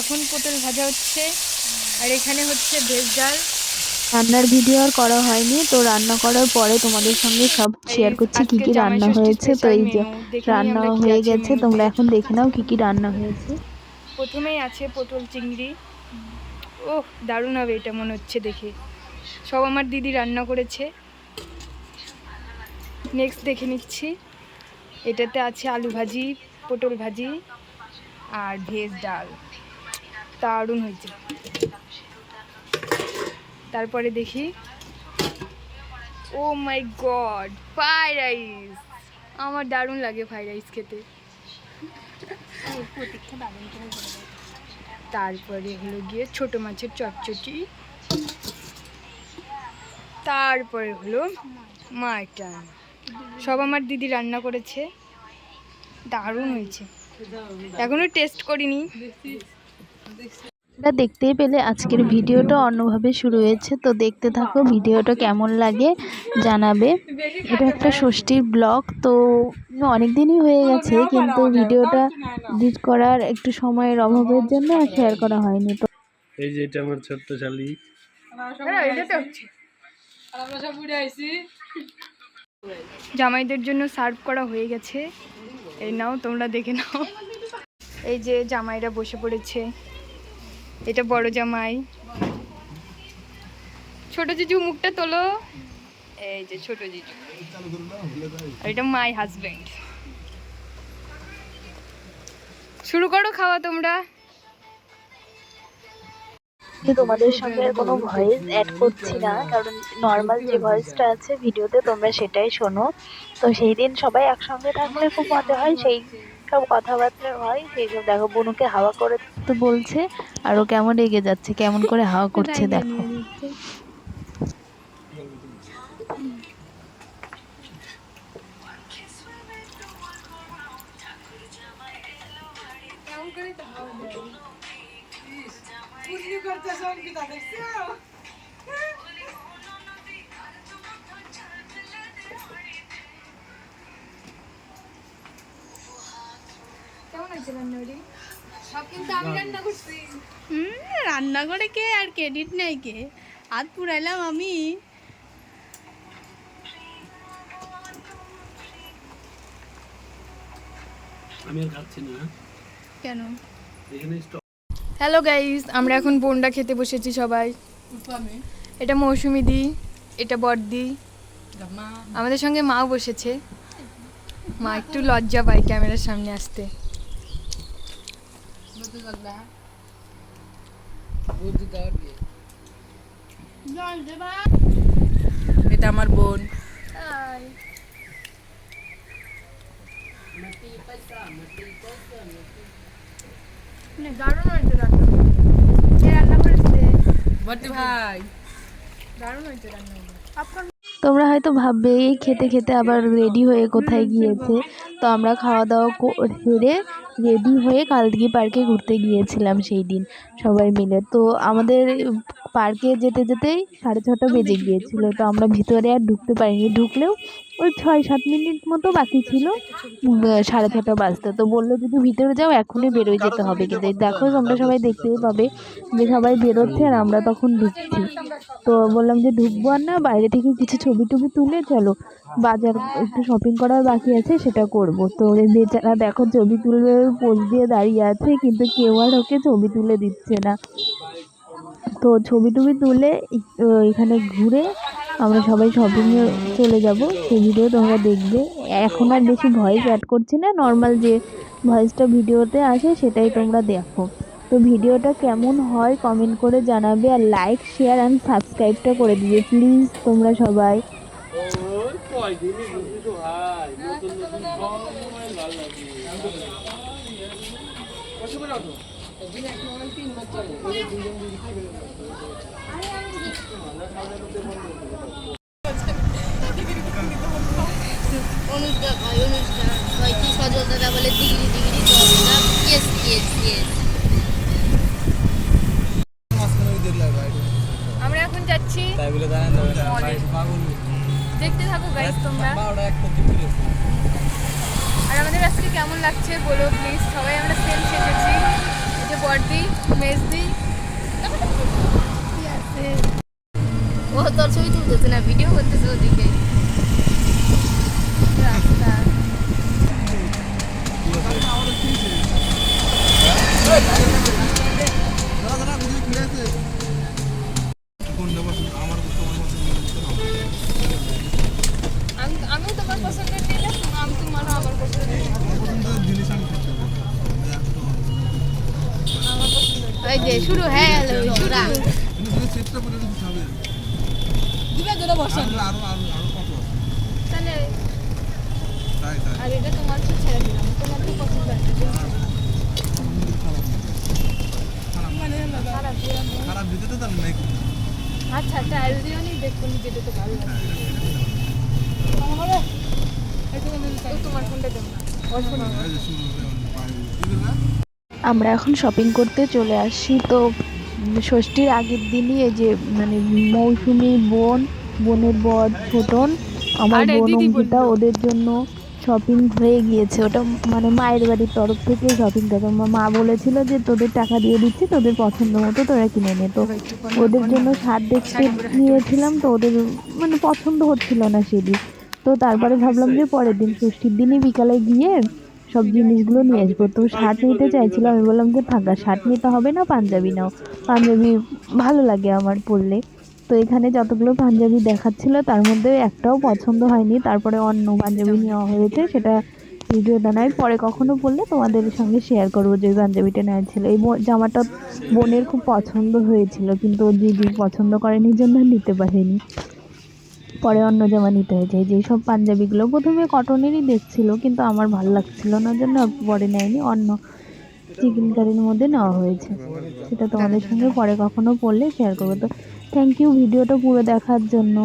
এখন পটল ভাজা হচ্ছে আর এখানে হচ্ছে ভেজ ডাল। রান্নার ভিডিও আর করা হয়নি, তো রান্না করার পরে তোমাদের সঙ্গে সব শেয়ার করছি কি আজকে কি জামাই রান্না ষষ্ঠী হয়েছে। তো স্পেশাল এই যে মেনু দেখে নিই রান্না আমরা কি হয়ে আছে গেছে, তোমরা মেনুতে। এখন দেখে নাও কি কি রান্না হয়েছে। প্রথমেই আছে পটল চিংড়ি। ওহ, দারুণ হবে এটা মনে হচ্ছে দেখে। সব আমার দিদি রান্না করেছে। নেক্সট দেখে নিচ্ছি, এটাতে আছে আলু ভাজি, পটল ভাজি আর ভেজ ডাল। দারুণ হয়েছে। তারপরে দেখি, ও মাই গড, ফ্রাইড রাইস। আমার দারুণ লাগে ফ্রাইড রাইস খেতে। তারপরে হলো গিয়ে ছোট মাছের চটচটি। তারপরে হলো মাটন। সব আমার দিদি রান্না করেছে, দারুণ হয়েছে। এখনো টেস্ট করিনি। এটা দেখতেই পেলে আজকের ভিডিওটা অন্যভাবে শুরু হয়েছে, তো দেখতে থাকো, ভিডিওটা কেমন লাগে জানাবে। এটা একটা ষষ্ঠীর ব্লগ, তো অনেক দিনই হয়ে গেছে, কিন্তু ভিডিওটা এডিট করার একটু সময়ের অভাবের জন্য আর শেয়ার করা হয়নি। তো এই যে এটা আমার ছোট্ট শালি। জামাইদের জন্য সার্ভ করা হয়ে গেছে, এই নাও তোমরা দেখে নাও। এই যে জামাইরা বসে পড়েছে, এটা বড় জামাই। ছোট জিজু মুখটা তোলো, এই যে ছোট জিজু। আর এটা মাই হাজবেন্ড। শুরু করো খাওয়া তোমরা। তোমাদের সঙ্গে আর কোনো ভয়েস অ্যাড করছি না, কারণ নর্মাল যে ভয়েসটা আছে ভিডিওতে তোমরা সেটাই শোনো। তো সেই দিন সবাই একসঙ্গে থাকলে খুব মজা হয়, সেই সব কথাবার্তা হয়। সেই সব দেখো, বনুকে হাওয়া করে তো বলছে, আরও কেমন রেগে যাচ্ছে, কেমন করে হাওয়া করছে দেখো। রান্না করে কে আর ক্রেডিট নেই কে, হাত পুরাইলাম আমি। আমি আর খাচ্ছি না কেন? এখানে। হ্যালো গাইস, আমরা এখন বোন্ডা খেতে বসেছি সবাই। এটা মৌসুমি দি, এটা বড়দি, আমাদের সঙ্গে মাও বসেছে। মা একটু লজ্জা পায় ক্যামেরার সামনে আসতে। এটা আমার বোন। দারুণ হয়েছে রান্না। কে রান্না করেছে? বড়দি ভাই। দারুণ হয়েছে রান্না। তোমরা হয়তো ভাববে এই খেতে খেতে আবার রেডি হয়ে কোথায় গিয়েছে। তো আমরা খাওয়া দাওয়া সেরে রেডি হয়ে কালদিঘি পার্কে ঘুরতে গিয়েছিলাম সেই দিন সবাই মিলে। তো আমাদের পার্কে যেতে যেতেই 6:30 বেজে গিয়েছিল, তো আমরা ভিতরে আর ঢুকতে পারিনি। ঢুকলেও ওই 6-7 মিনিট মতো বাকি ছিল 6:30 বাজতে। তো বললো যদি ভিতরে যাও এখনই বেরোয় যেতে হবে, কিন্তু দেখো তোমরা সবাই দেখতেই পাবে যে সবাই বেরোচ্ছে আর আমরা তখন ঢুকছি। তো বললাম যে ঢুকবো আর না, বাইরে থেকে কিছু ছবি টবি তুলে চলো, বাজার একটু শপিং করার বাকি আছে সেটা করব। তো বেচারা দেখো ছবি তুলবে পোজ দিয়ে দাঁড়িয়ে আছে, কিন্তু কেউ আর ওকে ছবি তুলে দিচ্ছে না। তো ছবি টবি তুলে এখানে ঘুরে আমরা সবাই শপিংয়ে চলে যাব, সেই ভিডিও তোমরা দেখবে। এখন আর বেশি ভয়েস অ্যাড করছি না, নর্মাল যে ভয়েসটা ভিডিওতে আসে সেটাই তোমরা দেখো। তো ভিডিওটা কেমন হয় কমেন্ট করে জানাবে, আর লাইক শেয়ার অ্যান্ড সাবস্ক্রাইবটা করে দিবে প্লিজ তোমরা সবাই। অনুষ্কা ভাই, অনুষ্কা ভাই কি সজল দাদা বলে ডিগ্রি ডিগ্রি চলে না। Yes yes yes. আমরা এখন যাচ্ছি দেখতে থাকো গাইস তোমরা। আর আমাদের আজকে কেমন লাগছে বলো প্লিজ। সবাই আমরা সেম সেজেছি, এই যে বড়দি মেজদি ও তোর ছবি তুলতেছে না, ভিডিও করতেছে ওদিকে। রাস্তা আমি তোমার পছন্দের নিলে আমি তোমারও আমার পছন্দের ওই যে শুরু হয়ে গেল, শুরু। তাহলে আর এটা তোমার তো ছেড়ে দিলাম, তোমার তো পছন্দ আছে আচ্ছা টাইল দিও নি, দেখো নি যেটা তো ভালো লাগে। তোমার ফোনটা দেবো না, ওর ফোন আমরা এখন শপিং করতে চলে আসছি। তো ষষ্ঠীর আগের দিনই এই যে মানে মৌসুমি বোনের বর ছোটন, আমার আরে বোন দিদি অঙ্কিতা, বললো। ওদের জন্য শপিং হয়ে গিয়েছে। ওটা মানে মায়ের বাড়ির তরফ থেকে শপিংটা, তো মা বলেছিল যে তোদের টাকা দিয়ে দিচ্ছি, তোদের পছন্দ মতো তোরা কিনে নে। তো ওদের জন্য শার্ট দেখতে নিয়েছিলাম, তো ওদের মানে পছন্দ হচ্ছিল না সেদিন। তো তারপরে ভাবলাম যে পরের দিন ষষ্ঠীর দিনই বিকালে গিয়ে সব জিনিসগুলো নিয়ে আসবো। তো শার্ট নিতে চাইছিলাম, আমি বললাম যে থাকা শার্ট নিতে হবে না, পাঞ্জাবি নাও, পাঞ্জাবি ভালো লাগে আমার পরলে। তো এখানে যতগুলো পাঞ্জাবি দেখাচ্ছিল তার মধ্যে একটাও পছন্দ হয়নি। তারপরে অন্য পাঞ্জাবি নেওয়া হয়েছে, সেটা ভিডিওটা নয়, পরে কখনো বললে তোমাদের সঙ্গে শেয়ার করবো যে ওই পাঞ্জাবিটা নেওয়া ছিল। এই জামাটা বোনের খুব পছন্দ হয়েছিল, কিন্তু ওর দিদি পছন্দ করেনি জন্য নিতে পারেনি, পরে অন্য জামা নিতে হয়েছে। যে সব পাঞ্জাবিগুলো প্রথমে কটনেরই দেখছিল, কিন্তু আমার ভালো লাগছিল না জন্য পরে নেয়নি, অন্য চিকেন কারির মধ্যে নেওয়া হয়েছে। সেটা তোমাদের সঙ্গে পরে কখনো পড়লে শেয়ার করবো। তো থ্যাংক ইউ ভিডিওটা পুরো দেখার জন্য।